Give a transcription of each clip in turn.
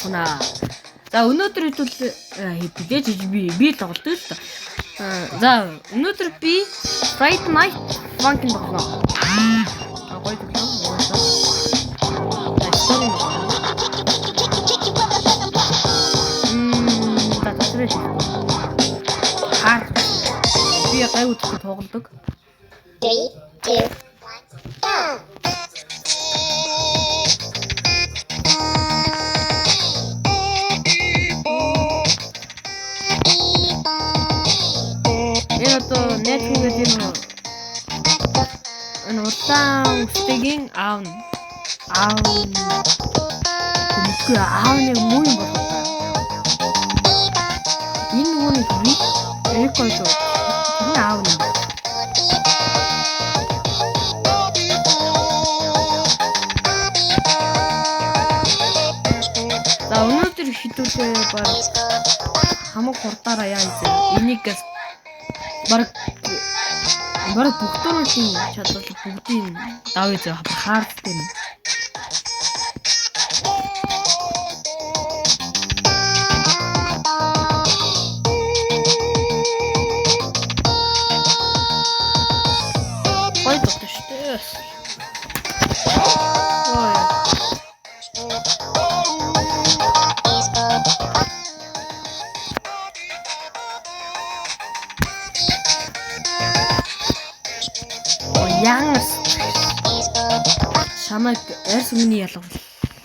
болгоно. За өнөөдөр хэдүүлж би тоглолт л та. За өнөөдөр би Friday Night Funkin тоглоно. Гоё тоглоом. Би гайвууд тоглодог. 3, 2, 1, go! Это нет удаан үстэйгийн аав үгүй аавны муу юм болоо. Энэ нүуний рекорд энэ аав нь. За өнөөдөр хитүүлээ баг хамаг хурдаараа яа гэсэн энийгээс баг бүгдөө чадвал бүгдийн давыг зөө хаардаг юм. Ой тогтож штэ. Янгас шамаг эрс миний ялгал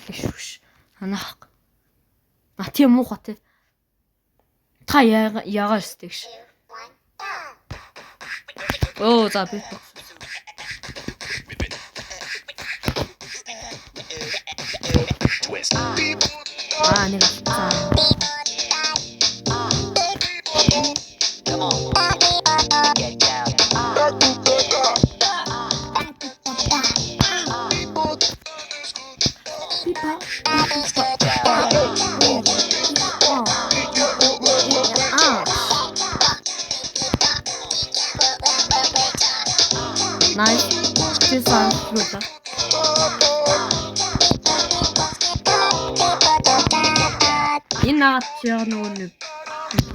шүүш анах тийм муухай те та яагаад стэгш оо за би нэг nice. This sounds good. Энэ наач нөгөө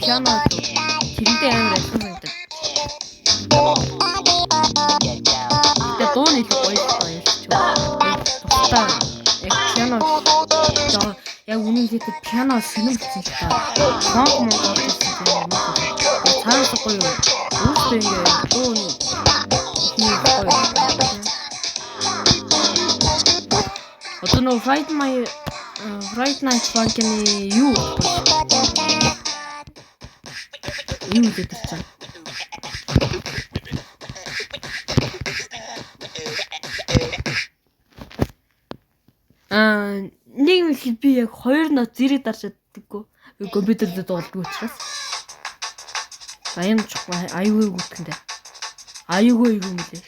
пиано тэрнтэй амар ажилласан байдаг. Тэгээ дууны л гоё ялч. Тусдаа яг пиано яг үнэхээр пиано сонирхолтой л та. Фонк мөн цааш гоё. Үүстэй ингээ дуу одоо нөө Friday Night Funkin-ы юу гэдэг чинь нэг их би яг 2 нот зэрэг дарж чаддаггүй компьютер дээр дуулдаг учраас аян чухал аюугүй гүтгэндээ аюугүй юм лээ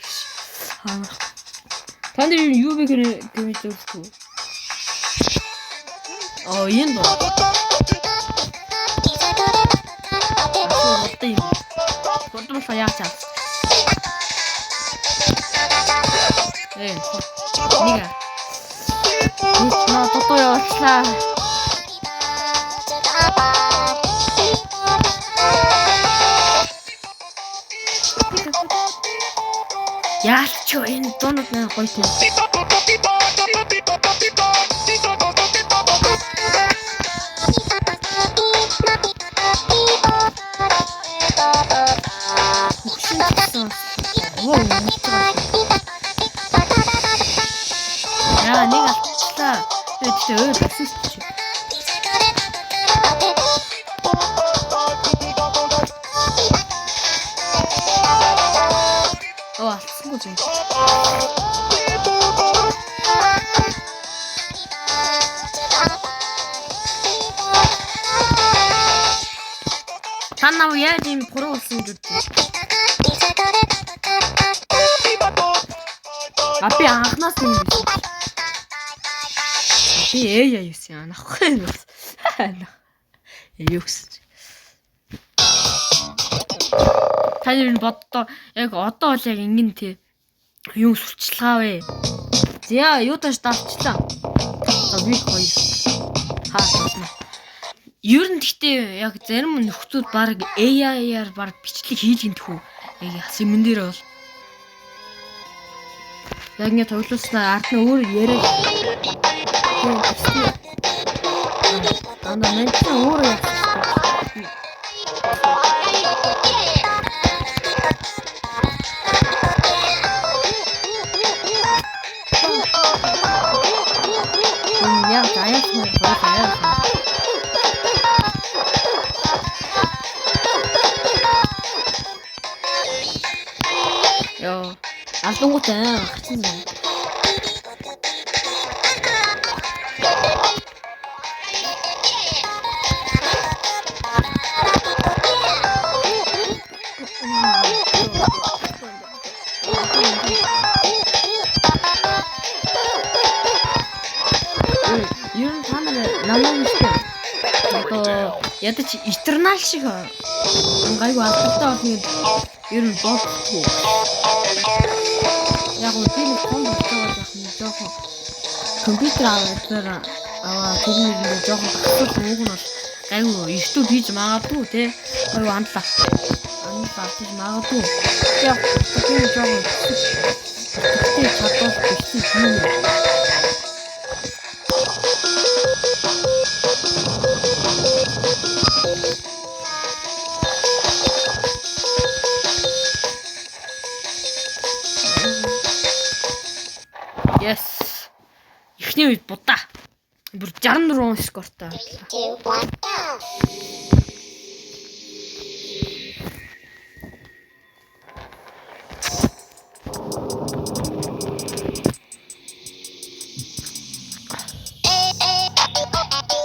танд юу бэ гэмэж үзтгүй энэ доо тийм фото саяач 니가 또 열차 야, 저 얘는 또 넣는 거 있어. 혹시 있어? 야, 내가 진짜 여기 갈수 있지. 친구지. 단나무 얘좀 보러 왔으면 좋지. 앞에 안 났으면 좋지. 앞에 애야 있어. 안 하고 욕쓰지. Таны боддоо яг одоо л яг ингэн тий юу сурчлагаа вэ? За юу тааш давчлаа. За би хоёр. хаална. Ер нь гэхдээ яг зарим нөхцүүд баг AI-аар баг бичлэг хийж гинтхүү. Яг симэн дээр бол яг ингэ тоглосноо ард нь өөр яриад анда мен ч өөр яг Яа, алдангуутай гацсан юм. Ер нь та нар намайг одоо ядаж Eternal шиг гайгүй алдартай болно ер нь бодлоо. Яг нь тийм том болчиход байх нь жоохон компьютер аваад тэрний нэг жоохон асуудал ууг нь бол гайгүй YouTube хийж магадгүй те гайгүй андлаа хийж магадгүй яг тийм жоохон тийм чадвар биш юм. Yes. Ихний үед будаа. Бүр 64 скортой. 3, 2, 1, go.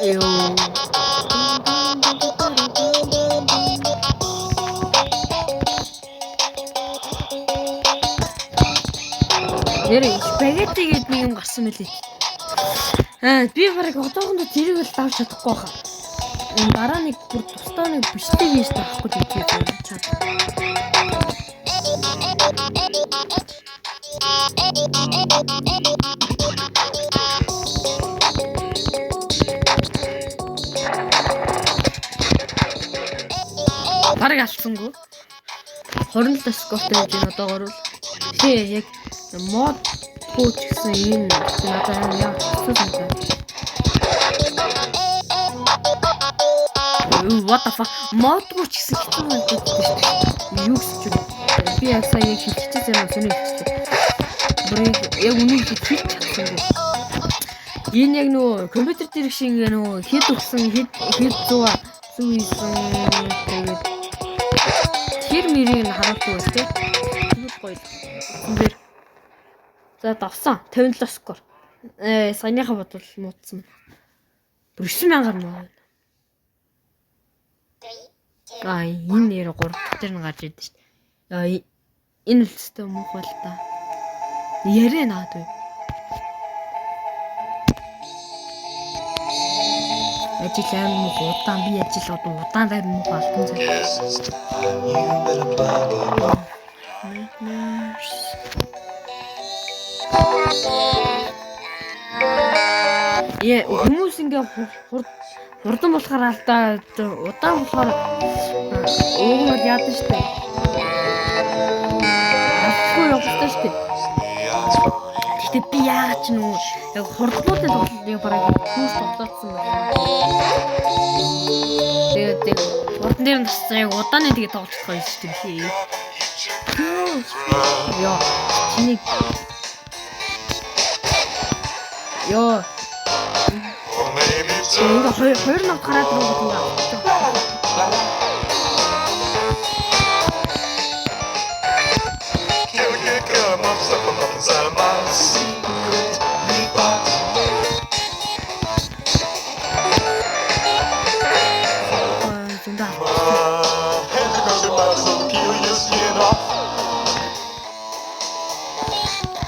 Ёо. Нэрээ спагетти гэдэг нэг юм гарсан мөлий. Би барыг одоохондоо тэрийг л давж чадахгүй хаа. Дараа нэг бүр тусдаа нэг бичлэг хийж таахгүй гэж чад. Бараг алцсангүй. 27 скортой гэж одоогоор л. Тэгээ яг мод пүүч гэсэн юм надад яа хэвчээ. What the fuck? Мод пүүч гэсэн хэвчээ байдаг шүү дээ. Юу гэж би яг сая хэлчихсэн юм сони хэлчихсэн. Бүрийг яг үнийг хэлчих чадсан. Энэ яг нөгөө компьютер дээр шиг нөгөө хэд өгсөн хэд 100 зүүсэн тэгээд тэр мэрийг харуулдаг байх тийм. Тэгвэл гоё. Зүгээр. За давсан 57 скор. Саяныхаа бодвол муудсан. 9000 мөн. Энэ нэр 3 дахь дээр нь гарч идэв шүү дээ. Энэ л өстэй мөнх бол та. Ярэ наад бай. Ажил аим мөнх удаан би ажил удаан дээр мөнх алтан цаг. Хүмүүс ингээ хурдан болохоор алдаа удаан болохоор ууг нь яадаг штэ. Ахгүй явахгүй штэ. Гэтэ би яагаад ч нүг яг хурднуудын тоглолтыг бараг хүүс тоглоодсон байна. Тэгээд хурдан дээр нь тасцаа яг удааны тэгээ тоглох гоё штэ. Яа. Чиний Йоо. Ингээ хоёр нот гараад ирэх юм байна.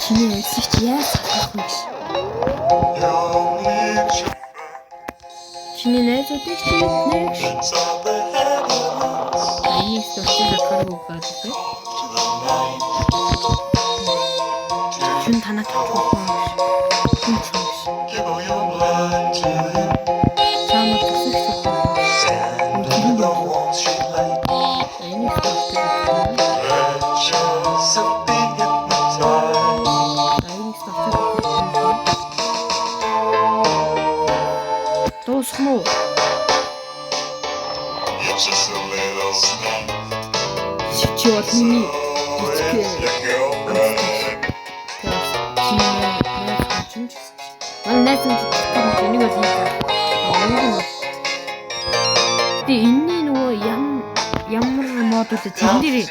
Чиний эсэж яаж салах вэ? Чиний найзуудыг нэг энийг зөвхөн харахгүй гэдэг. Чин танаа татахгүй. дуусах нь уу? Чи бол миний энэний нөгөө ямар модууд тэн дээр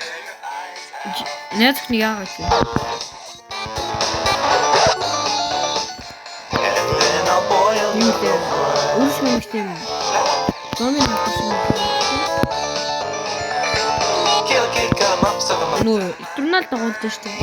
найзах нэг яагаад вэ? Өөрсдөө нэг тийм номын нөө турнал тоглолт шүү дээ.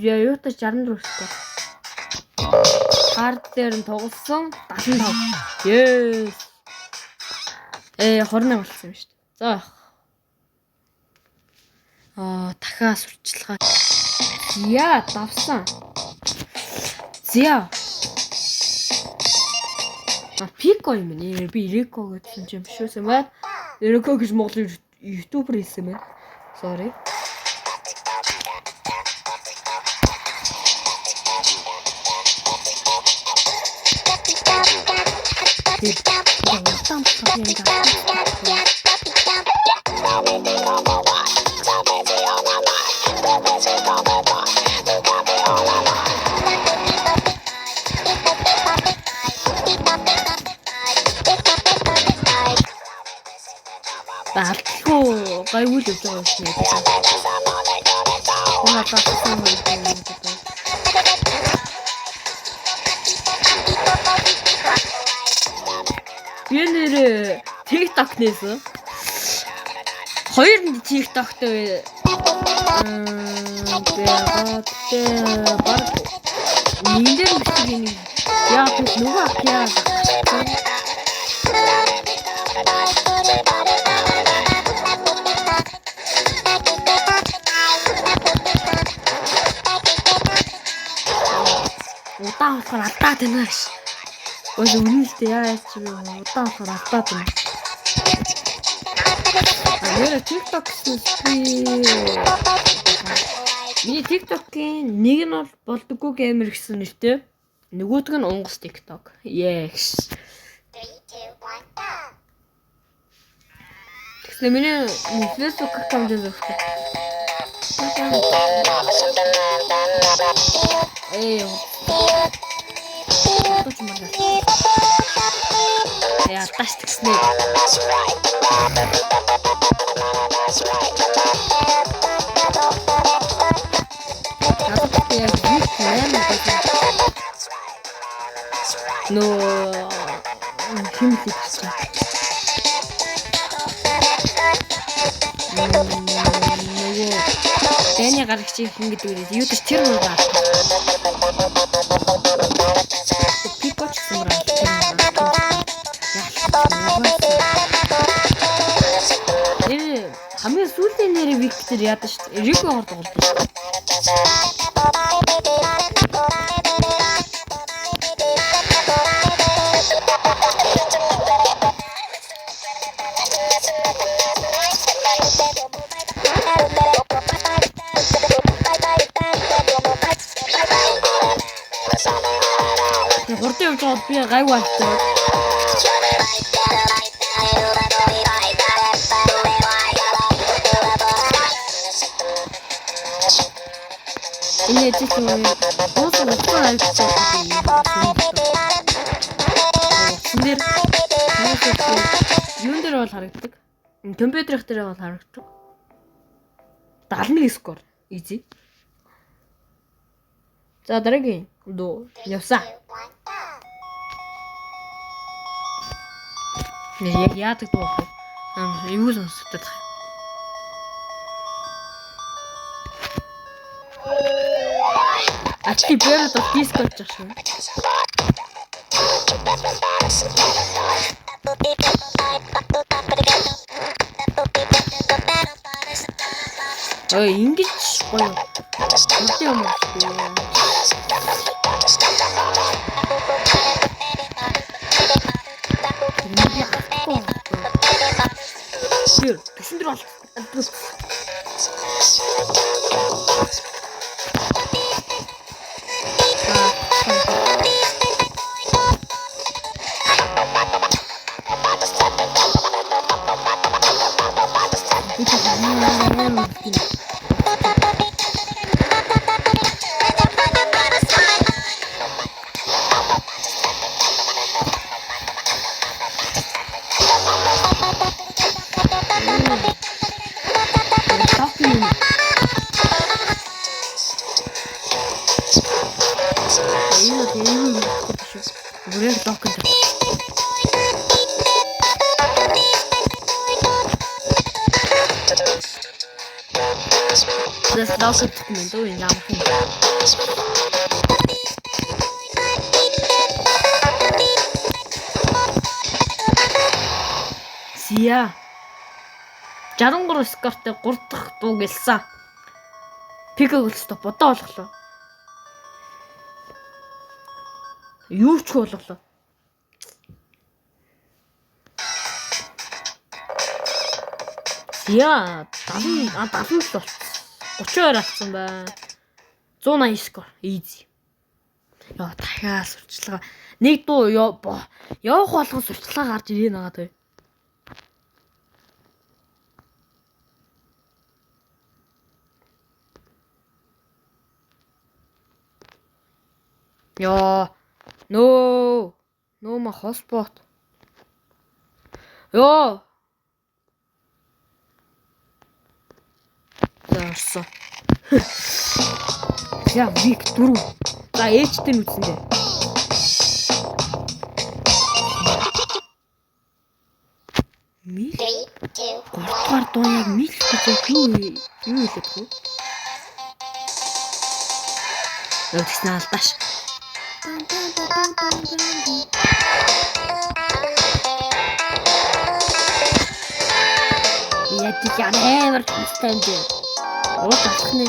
Яа, я юутай 64 өстэй. Хард дээр нь тоглосон 75. Yes. 28 болсон юм шүү дээ. За. Дахиад сурчлагаа. Яа, давсан. Зя. Пико юм нэ. Би Реко гэсэн юм биш үү мэ? Реко гэж Монгол ютубер хэлсэн мэ. Sorry. Баалхуу гайвул явж байгаа юм шиг байна. Би нэр TikTok нээсэн. Хоёр нь TikTok-тэй баг нэлээд их юм. Яа гэж нөгөө яа. Удаан болохоор алдаад байна гэж. Ой үнэлтэй яа ч юм удаан болохоор алдаад байна. Нэр TikTok-ийн миний TikTok-ийн нэг нь бол болдоггүй геймер гэсэн нэртэй. Нөгөөдг нь унгас TikTok. Yes. 3, 2, 1 go. Тэгсэн миний Facebook аккаунт зөвхөн. Яа, таш тэгснэ. Но химлэгч. Тэний гарагч хин гэдэг үү? Юу ч тэр муу даа. Пикоч гэсэн юм аа. Хамгийн сүүлийн нэрийг Виктор яадаг шүү дээ. Рико ордог болдог шүү дээ. Хурдан явж байгаа би гайгүй болтой. Энэ тийм босон босон альцсан юм. Юун дээр бол харагддаг. Компьютерх дээр бол харагддаг. 71 скор. Easy. За дараагийн дуу явсан. Яг яадаг дуу вэ? Юу сонсдог. Ачи бэрд дискорд жах шүү. ой ингэж гоё. Үрдээ юм уу? Шир, төсөндөр бол. Бүрээр локнд. Das локнд юм дөө юм. Сия 63 скортой 3 дахь дуу гэлсэн. Пикэг өлстө бодоо болголоо. Юу ч болголоо. Сия 70 л болцсон. 32 авсан байна. 180 скор. Easy. Яа дахиад сурчлага. Нэг дуу явах болгон сурчлага гарч ирээ нагаад бай. Яа. No my hotspot. Яа. Яарсан. Я вик дөрөв. За ээжтэй нь үтсэн дээ. Ми 3, 2, 1. гурдугаар дуу яг микс гэж юу хэлээд хөө? Яг тэгснэ алдааш. Яг тийч амар томстой юм дээ. Уу талах нэ.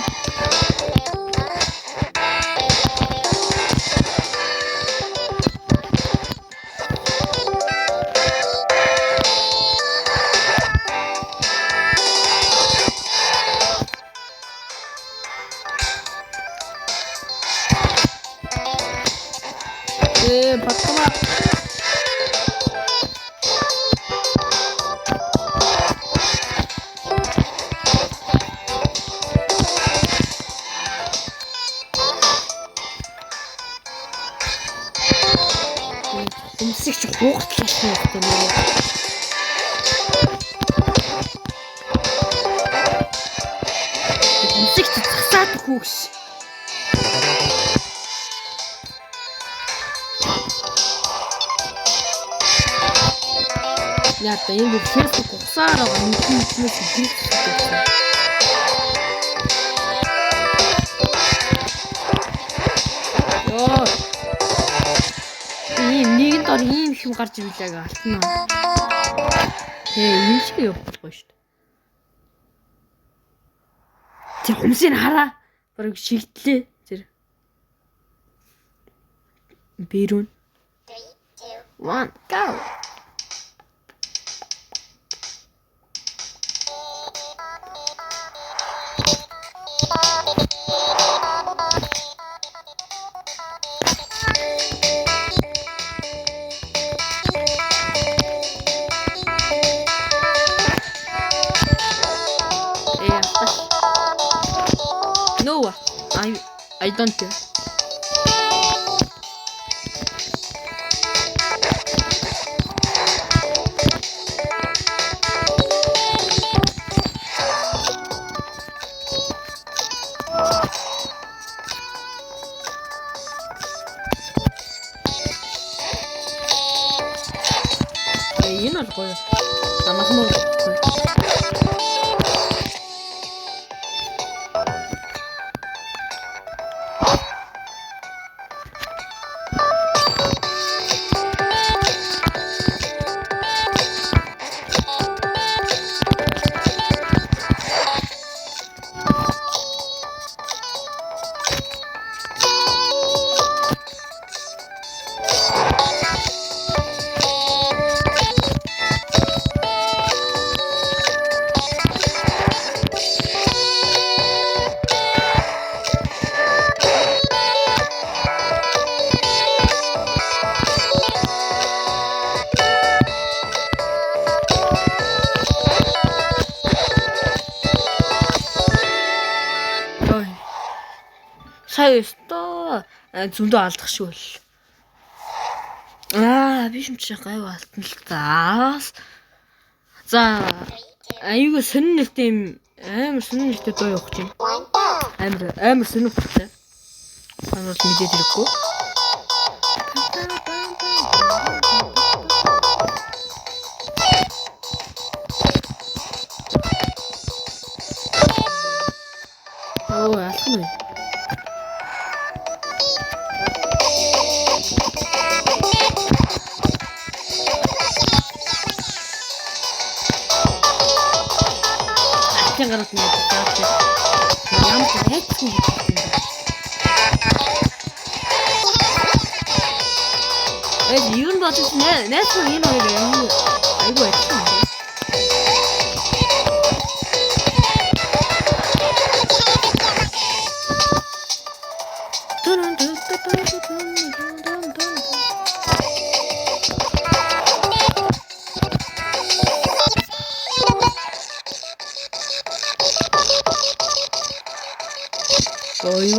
Батма. Өмсөж хууртлаа гэдэг юм. Өмсөж засаад хүүш. Яа та энэ фэйсбુક угсаараа мэднээс хэлсэн. Йоо. Нэгэн дор ийм их юм гарч ирлээ алтна. Ээ, юм шиг явахгүй шүү дээ. Тэр хүмүүсийг хараа. Бараг шигтлээ. Тэр. Бэрүүн. 3, 2, 1 go. No, I don't care. Энэ бол гоё. Намайг муу. Сая өстөө зөндөө алдах шиг бол. Би шимч гайв алтан л та. За аюугаа сонин нэртэй юм амар сонин нэртэй дуу явах чинь. Амар сонирхолтой. Санал мэдээд ирэхгүй. Алхам уу? Гараад нэг ямар хэцүү юм. Юу бодож нэ энэ хоёр айгүй хэцүү. Ой,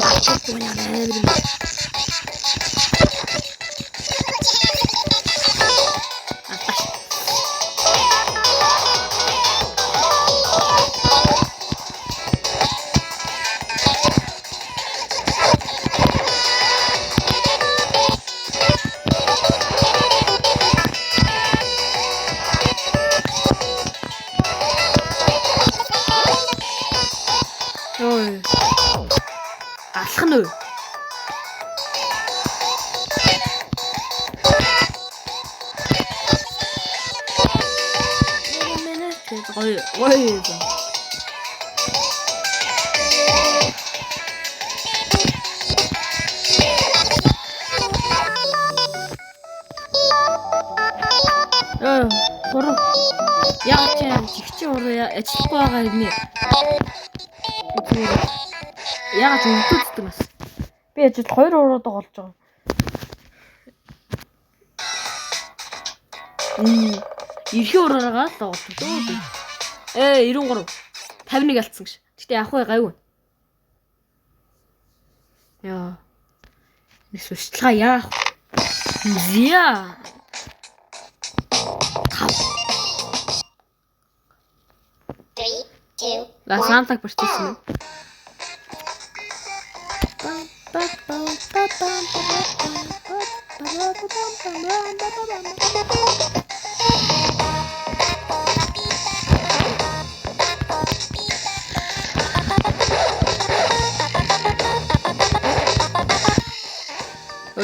алхах нь. Ой. Гурав. Яагаад чи ураа ажиллахгүй байгаа юм бэ? Яагаад өвдөлтдөг бас. Би ажил 2 ураад голж байгаа. Ирэх ураагаа л голж дөө. 93 51 алдсан гэж. Гэтэ явах бай гайгүй. Яа. Нэсвчлага яах. Зя. La Santa partissimo.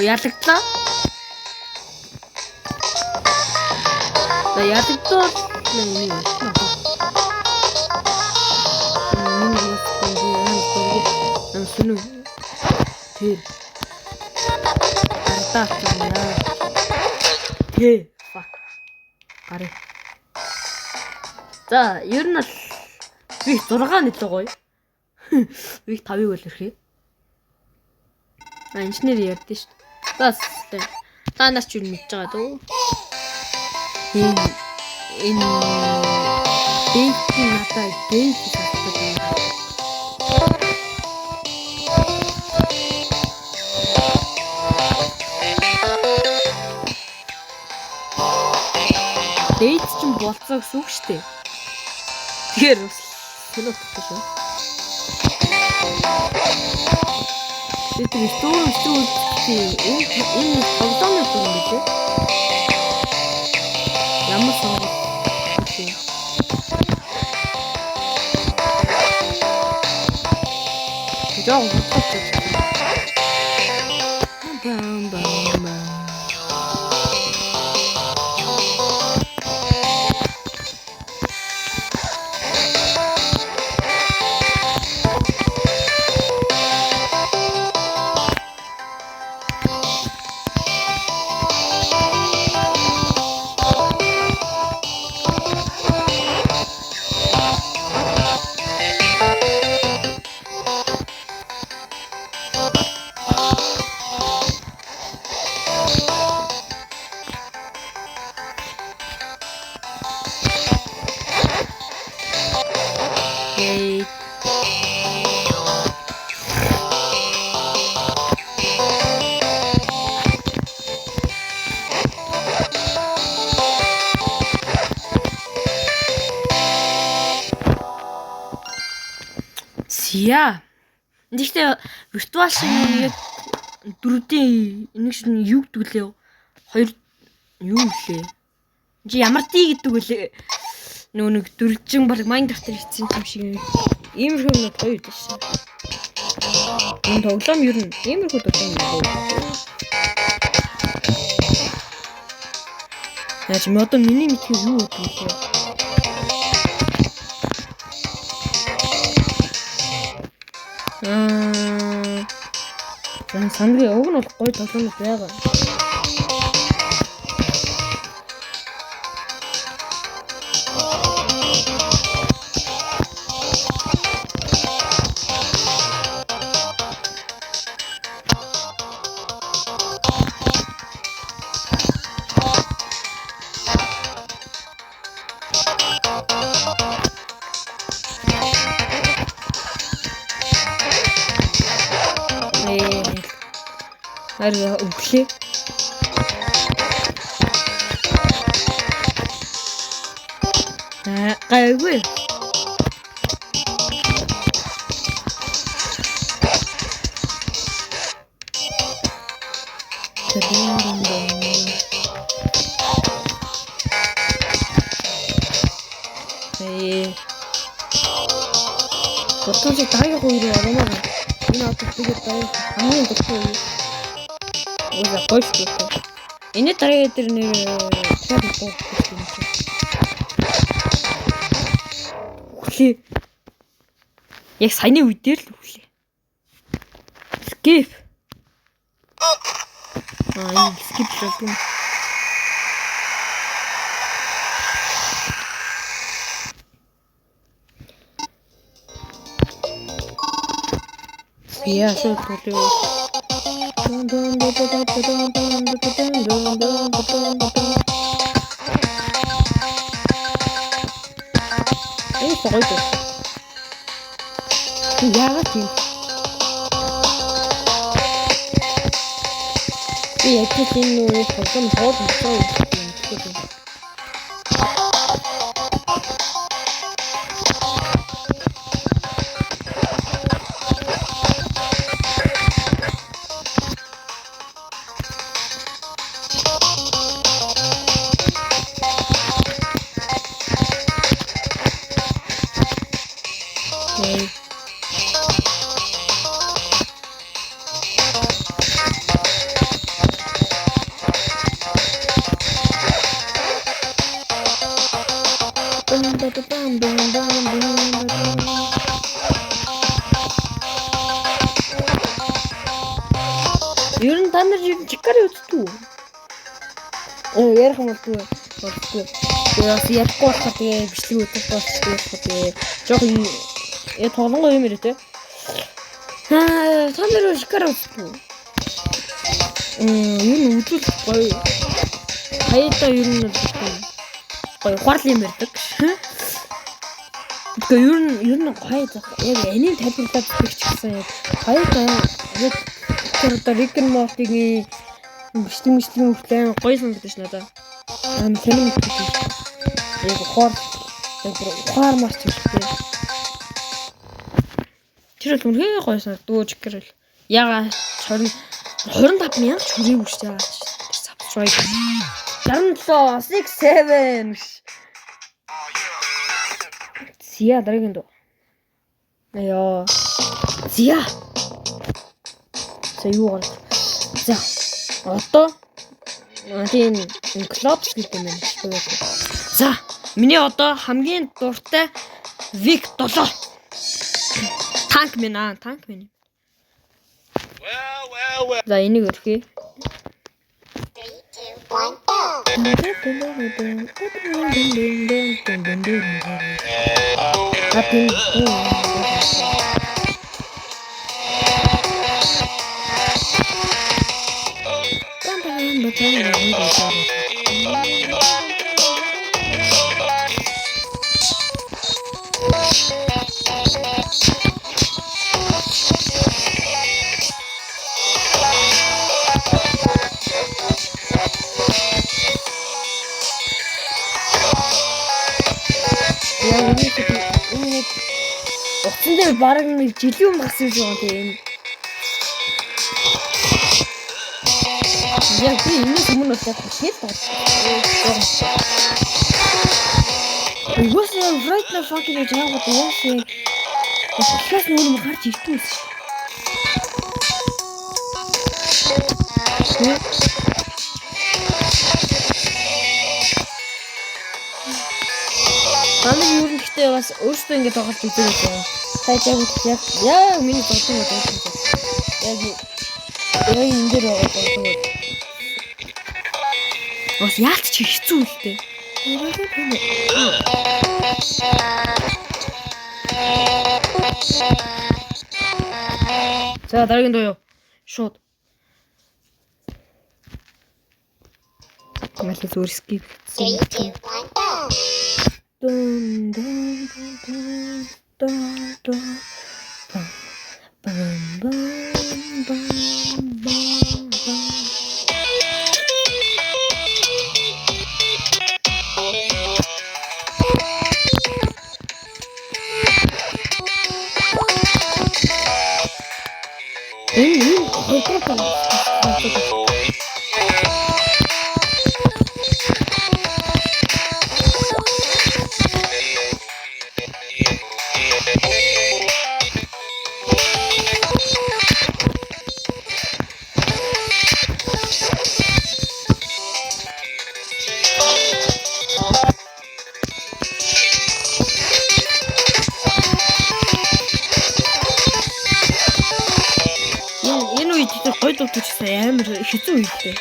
Ялагдлаа. За ялагдлаа. Сүнү. Тэр. Артаачна. Fuck. Гараа. За, ер нь л би 6 нэлээ гоё. Би 5-ыг бол өрхий. Инженер ярьдэн шүү. Бас та нар ч юу мэдж байгаа дөө. Энэ бэйкинг надаа гейт гэдэг. Дээд ч юм болцоо гэсэн үг шүү дээ. Тэгэхээр бас сонирхолтой шүү. Тэгээд стүүл энэ тоглоомны юм билээ. Ямар сонирхолтой. Жоо утгатай. Зя. Гэхдээ виртуал шиг яг дөрөвдийн нэг шиг юу гэдэг лээ? Хоёр юу лээ? Чи ямар тий гэдэг үлээ? Нөгөө нэг дөрвжин баг Minecraft дээр хийсэн юм шиг иймэрхүү нэг гоё үү шээ. Энэ тоглоом ер нь иймэрхүү тоглоом юм. Яаж модо миний мэдхий юу гэдэг вэ? Сандрын уг нь бол гоё тоглоом байгаа. Арга өглөө. Гайгүй. Потом же дай хуйроо аромаа. Энэ авто тэгээд дай хамгийн дуртай. Ой, почти. Энэ тарай дээр нэр чад үхлээ. Яг саяны үе дээр л үхлээ. Skip. Skip хийх. Яа, шууд төлөө. Эй, сойд. Яагаад тийм? Яг тийм нөө тоглоом хоолцоо юм. Ер нь та нар ер нь чикари үзтүү. Ярих юм болтгүй. Яас ярихгүй болохоор тэгээ бичлэг үзэх болчихгүй тэгээ жоохон тоглонгой юм ярэ тэ. Та нар чикари үзтүү. Ер нь үзүүл гоё. Хаяада ер нь гоё ухаарлын юм ярьдаг. Тэгээ ер нь гоё яг энийн тайлбарлаад үзэх гэсэн яг хаяада яг тэр Rick and Morty-гийн бичлэг хүртэл гоё санагдаж надаа. Тэнэг мэдээ. Яг ухаар марч ирсэн. Тэр л үнхээр гоё санагдуу чикэрэл. Яга 25,000 хүрээгүй шүү дээ. Subscribe. 67 67. Зя дараагийн дуу. Аяа. Зя. За юу гол. За. Одоо тийм клопс гэдэг юм байна. За, миний одоо хамгийн дуртай Vic 7. Танк минь. За энийг өрхий. 3, 2, 1. Уцсан дээр Нэр бараг нэг жилийн өмнө гарсан юм тийм. Яг би энэ өмнө бол хэл тоо. Уус яг right now fucking гэж яагаад яасан. Бас нүрм гарч ирсэн юм шиг. Манай юу нэгтэй бас өөртөө ингэ тоглож үзэж байгаа. Тайжаг яг миний бодсон юм байна. Яг энэ дээр байгаа. Бас яалт чи хэцүү үлдээ. За дараагийн дуу юу? Шууд. Малээ зүгээр скип. Дун дун дун дун дун бам бам бам бам. Энэ үед гой дутчихсан амар хэцүү үедээ.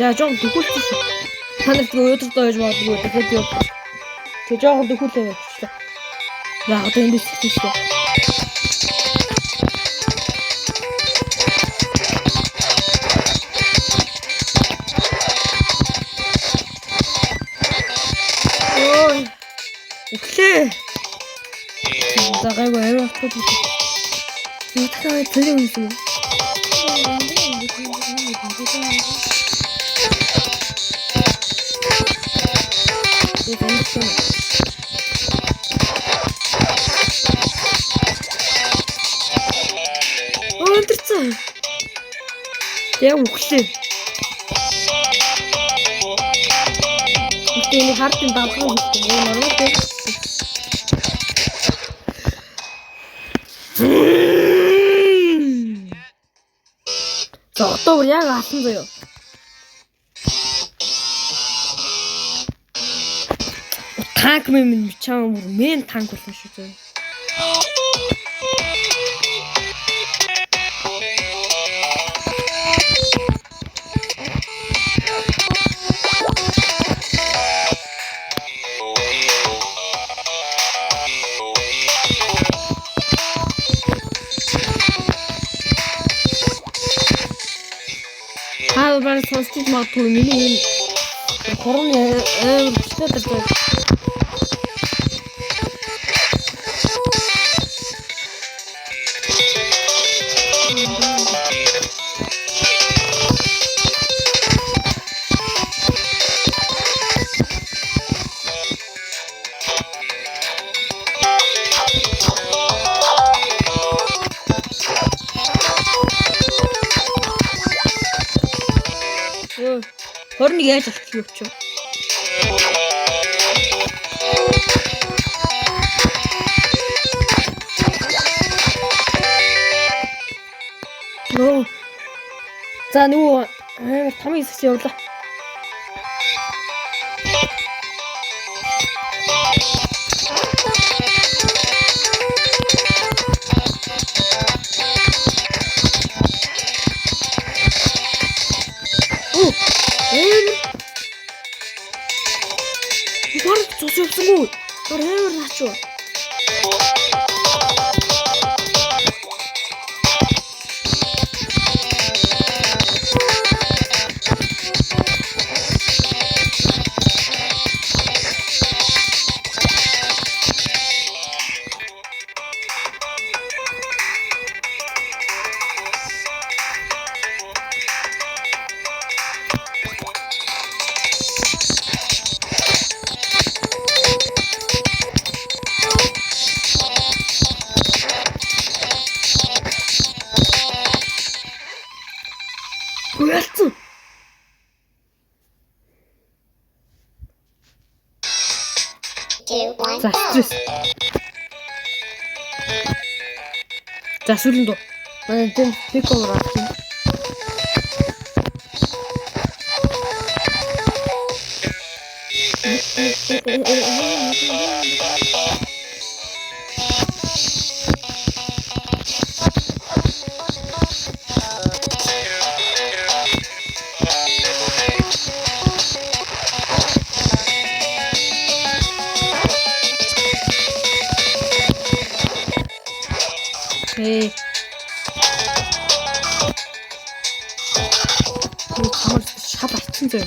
За жоохон дөхүүлсэн шүү. Та нарт өдөртөө байж магадгүй дахиад юу. Тэг жоохон дөхүүлээ болчихлоо. За одоо энэ дэс шүү. Ой. Өглөө. За гайгүй аваад төгөө. Юутай төлөв юм. Өндөрцөө. Яг өглөө. Энийг хартын давхар хийх юм нормал дээ. За одоо яг алсан заяа. Танк минь чам мен танк болсон шүү дээ. Хаалбар сонсож магадгүй миний энэ хорон чөлөөтэй. Хорныг яаж авчих юм ч юм. Нөө. За нөгөө тамиг хэсэг явуулаа. Ачгүй. Өөр наачуу. Ялцсан. За стресс. За сүүлэн дөө. Манай тэм пик овер авчих. Hey. Хамар шал альцсан зөө.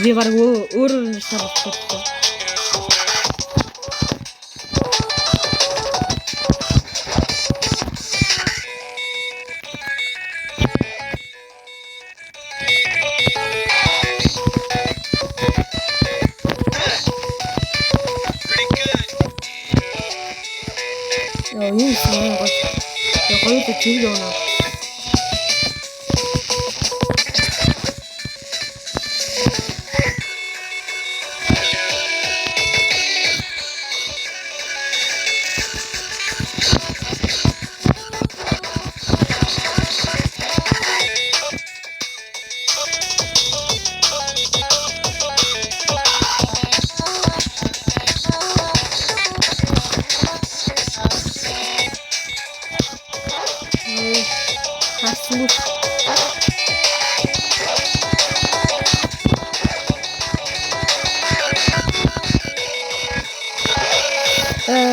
Би баг өөрөөр нь шал альцсан. Энэ сайн гоо. Гоё дээ чиг явна.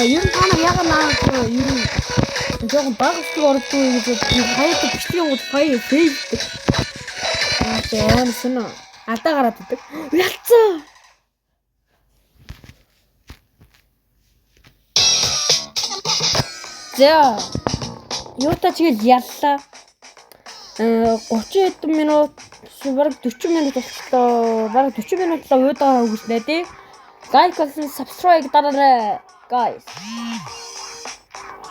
Ер нь танаа яг наад ер нь жоохон багцдаг ордгүй гэж хаяад бичлэгийн гол хаяа фейлдэг. Аа сонь алдаа гараад идэг. Ялцсан. За юутай ч гээд яллаа. 30 хэдэн минут бараг 40 минут болчихлоо. Бараг 40 минут л уудагаа өгснэ тий. Лайк болон subscribe дараарай guys.